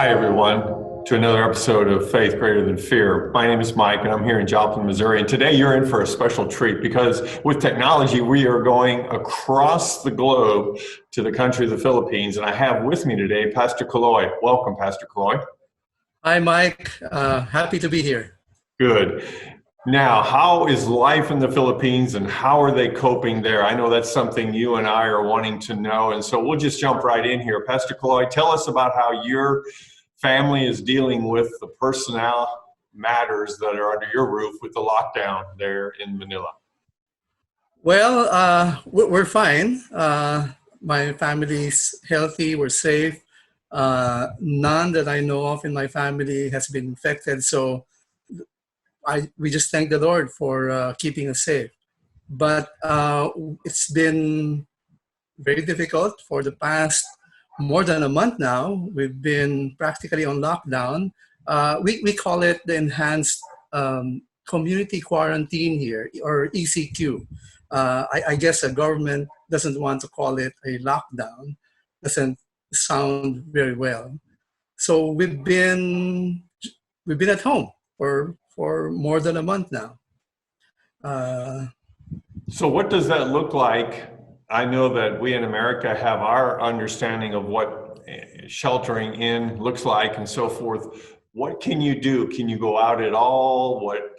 Hi, everyone, to another episode of Faith Greater Than Fear. My name is Mike, and I'm here in Joplin, Missouri. And today you're in for a special treat because with technology, we are going across the globe to the country of the Philippines. And I have with me today Pastor Caloy. Welcome, Pastor Caloy. Hi, Mike. Happy to be here. Good. Now, how is life in the Philippines and how are they coping there? I know that's something you and I are wanting to know. And so we'll just jump right in here. Pastor Caloy, tell us about how your family is dealing with the personnel matters that are under your roof with the lockdown there in Manila. Well, we're fine. My family's healthy. We're safe. None that I know of in my family has been infected. So we just thank the Lord for keeping us safe. But it's been very difficult for the past more than a month now. We've been practically on lockdown. We call it the enhanced community quarantine here, or ECQ. I guess the government doesn't want to call it a lockdown. Doesn't sound very well. So we've been at home for more than a month now. So what does that look like? I know that we in America have our understanding of what sheltering in looks like and so forth. What can you do? Can you go out at all? What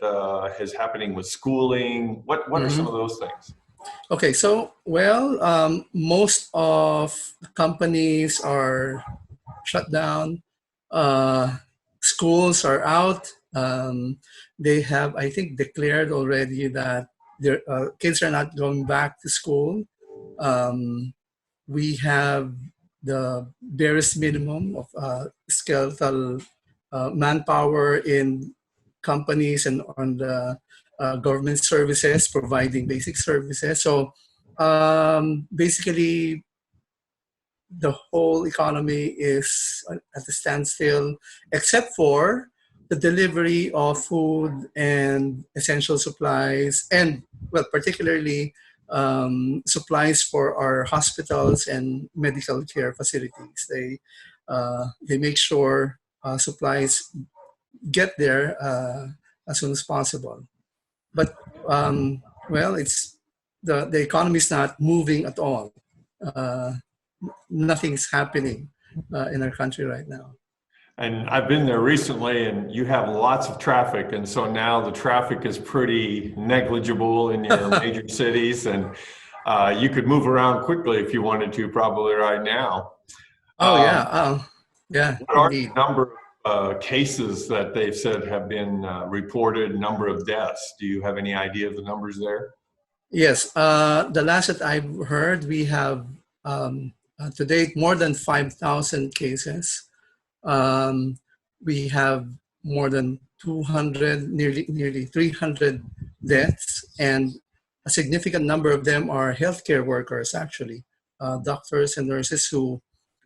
is happening with schooling? What are some of those things? Okay, so, most of the companies are shut down. Schools are out. They have, I think, declared already that their kids are not going back to school. We have the barest minimum of skeletal manpower in companies and on the government services, providing basic services. So basically, the whole economy is at a standstill, except for the delivery of food and essential supplies, and particularly supplies for our hospitals and medical care facilities. They make sure supplies get there as soon as possible. But it's the economy is not moving at all. Nothing's happening in our country right now. And I've been there recently, and you have lots of traffic, and so now the traffic is pretty negligible in your major cities, and you could move around quickly if you wanted to, probably right now. Yeah. What are the number of cases that they've said have been reported? Number of deaths? Do you have any idea of the numbers there? Yes, the last that I've heard, we have to date more than 5,000 cases. We have more than 200, nearly 300 deaths, and a significant number of them are healthcare workers, actually, doctors and nurses who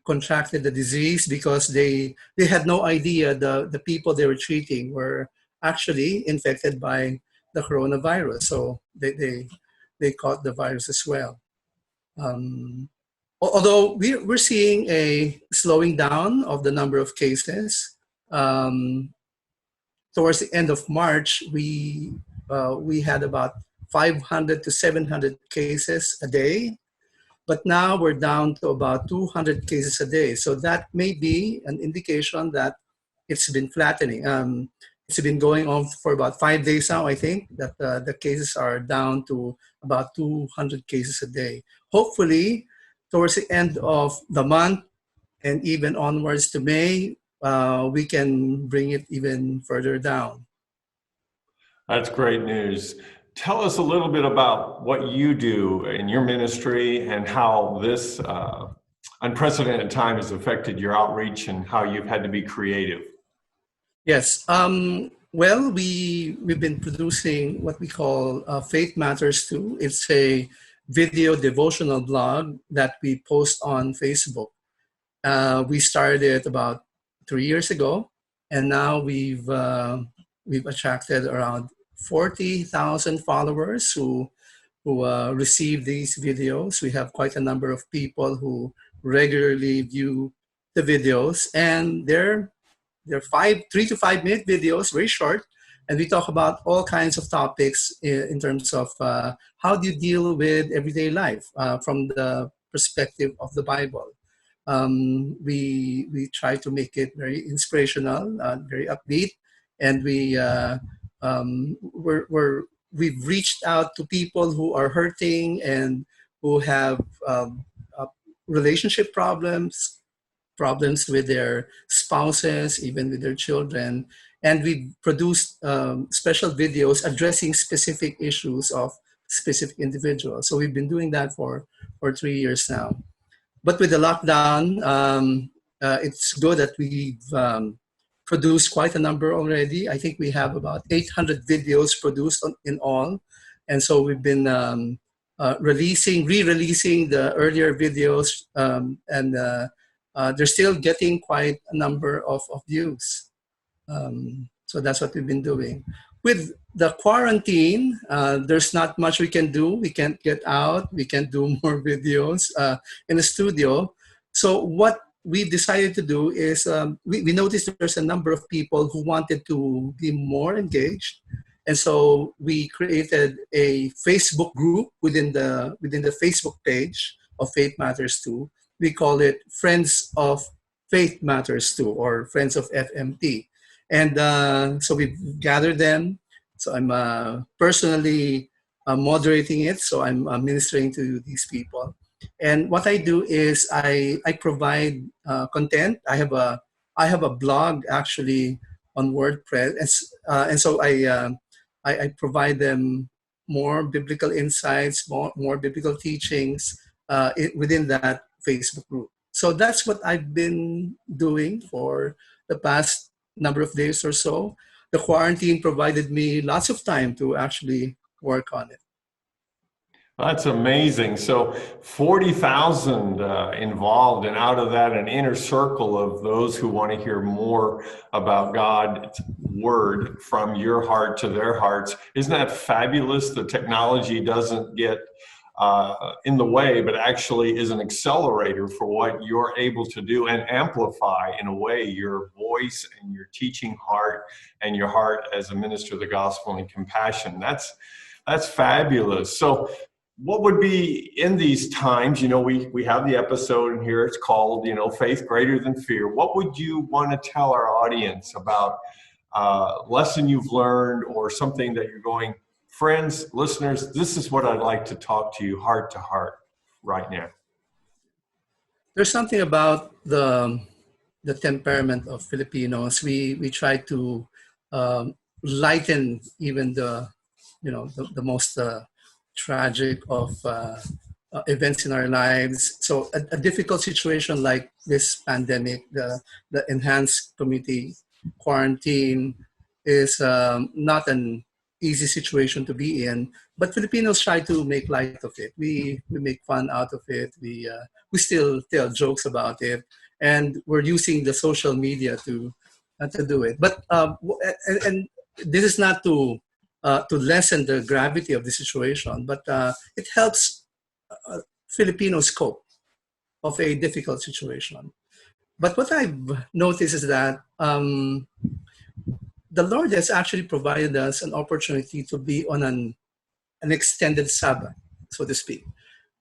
contracted the disease because they had no idea the people they were treating were actually infected by the coronavirus. So they caught the virus as well. Although we're seeing a slowing down of the number of cases. Towards the end of March, we had about 500 to 700 cases a day, but now we're down to about 200 cases a day. So that may be an indication that it's been flattening. It's been going on for about 5 days now, I think, that the cases are down to about 200 cases a day. Hopefully, towards the end of the month and even onwards to May, we can bring it even further down. That's great news. Tell us a little bit about what you do in your ministry and how this unprecedented time has affected your outreach and how you've had to be creative. Yes. We've been producing what we call Faith Matters Too. It's a video devotional blog that we post on Facebook. We started it about 3 years ago, and now we've attracted around 40,000 followers who receive these videos. We have quite a number of people who regularly view the videos, and they're 3 to 5 minute videos, very short, and we talk about all kinds of topics in terms of how do you deal with everyday life from the perspective of the Bible. We try to make it very inspirational, very upbeat, and we've reached out to people who are hurting and who have uh, relationship problems with their spouses, even with their children. And we produced special videos addressing specific issues of specific individuals. So we've been doing that for 3 years now. But with the lockdown, it's good that we've produced quite a number already. I think we have about 800 videos produced in all. And so we've been re-releasing the earlier videos, and they're still getting quite a number of views. So that's what we've been doing. With the quarantine, there's not much we can do. We can't get out. We can't do more videos in the studio. So what we decided to do is we noticed there's a number of people who wanted to be more engaged. And so we created a Facebook group within the Facebook page of Faith Matters 2. We call it Friends of Faith Matters 2, or Friends of FMT. And so we gathered them. So I'm personally moderating it. So I'm ministering to these people. And what I do is I provide content. I have a blog actually on WordPress, and so I provide them more biblical insights, more biblical teachings within that Facebook group. So that's what I've been doing for the past number of days or so. The quarantine provided me lots of time to actually work on it. That's amazing. So 40,000 involved, and out of that, an inner circle of those who want to hear more about God's word from your heart to their hearts. Isn't that fabulous? The technology doesn't get in the way, but actually is an accelerator for what you're able to do and amplify in a way your voice and your teaching heart and your heart as a minister of the gospel and compassion. That's fabulous. So what would be in these times, we have the episode in here, it's called, Faith Greater Than Fear. What would you want to tell our audience about a lesson you've learned or something that you're going, friends, listeners, this is what I'd like to talk to you heart to heart right now? There's something about the temperament of Filipinos. We try to lighten even the most tragic of events in our lives. So a difficult situation like this pandemic, the enhanced community quarantine is not an easy situation to be in, but Filipinos try to make light of it. We make fun out of it. We still tell jokes about it, and we're using the social media to do it. But and this is not to lessen the gravity of the situation, but it helps Filipinos cope of a difficult situation. But what I've noticed is that the Lord has actually provided us an opportunity to be on an extended Sabbath, so to speak.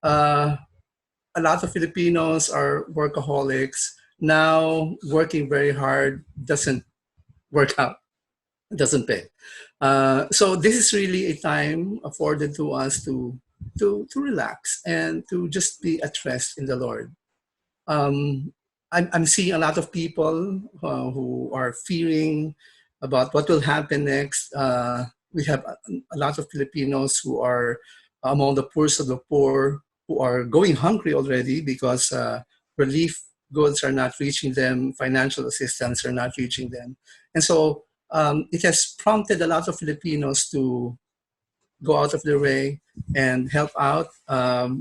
A lot of Filipinos are workaholics. Now, working very hard doesn't work out, doesn't pay. So this is really a time afforded to us to relax and to just be at rest in the Lord. I'm seeing a lot of people who are fearing about what will happen next. We have a lot of Filipinos who are among the poorest of the poor, who are going hungry already because relief goods are not reaching them, financial assistance are not reaching them. And so it has prompted a lot of Filipinos to go out of their way and help out.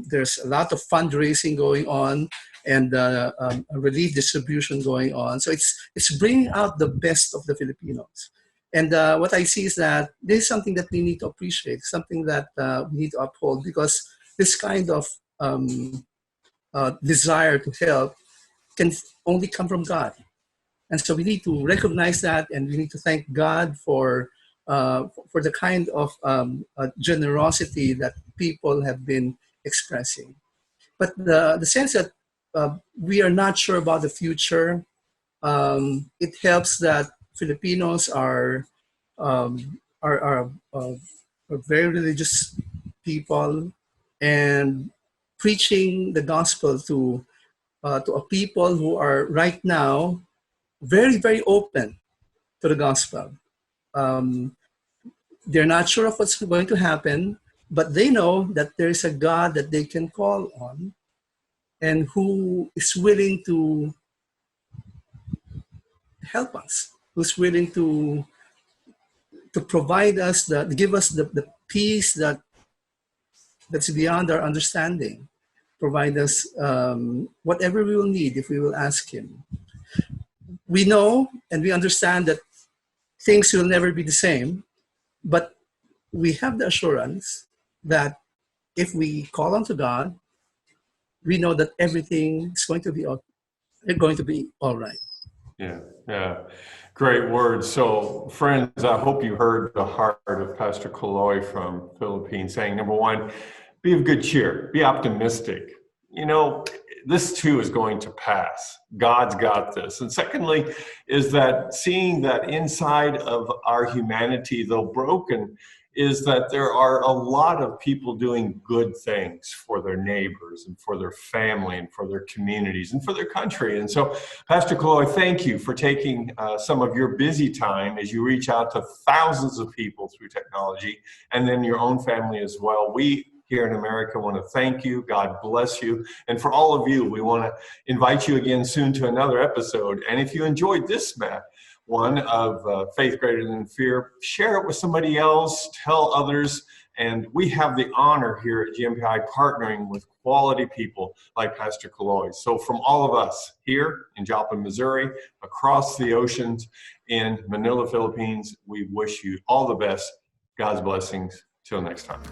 There's a lot of fundraising going on and relief distribution going on. So it's bringing out the best of the Filipinos. And what I see is that this is something that we need to appreciate, something that we need to uphold, because this kind of desire to help can only come from God. And so we need to recognize that, and we need to thank God for the kind of generosity that people have been expressing. But the sense that we are not sure about the future, it helps that Filipinos are very religious people, and preaching the gospel to a people who are right now very, very open to the gospel. Um, they're not sure of what's going to happen, but they know that there is a God that they can call on, and who is willing to help us, who's willing to provide us, give us the peace that's beyond our understanding, provide us whatever we will need if we will ask Him. We know and we understand that things will never be the same, but we have the assurance that if we call on to God, we know that everything is going to be all right. Yeah, yeah. Great words. So, friends, I hope you heard the heart of Pastor Caloy from Philippines saying, number one, be of good cheer, be optimistic. You know, this too is going to pass. God's got this. And secondly, is that seeing that inside of our humanity, though broken, is that there are a lot of people doing good things for their neighbors and for their family and for their communities and for their country. And so, Pastor Caloy, thank you for taking some of your busy time as you reach out to thousands of people through technology, and then your own family as well. We here in America want to thank you. God bless you. And for all of you, we want to invite you again soon to another episode. And if you enjoyed this, one of Faith Greater Than Fear, share it with somebody else, tell others. And we have the honor here at GNPI partnering with quality people like Pastor Caloy. So from all of us here in Joplin, Missouri, across the oceans in Manila, Philippines, we wish you all the best. God's blessings. Till next time.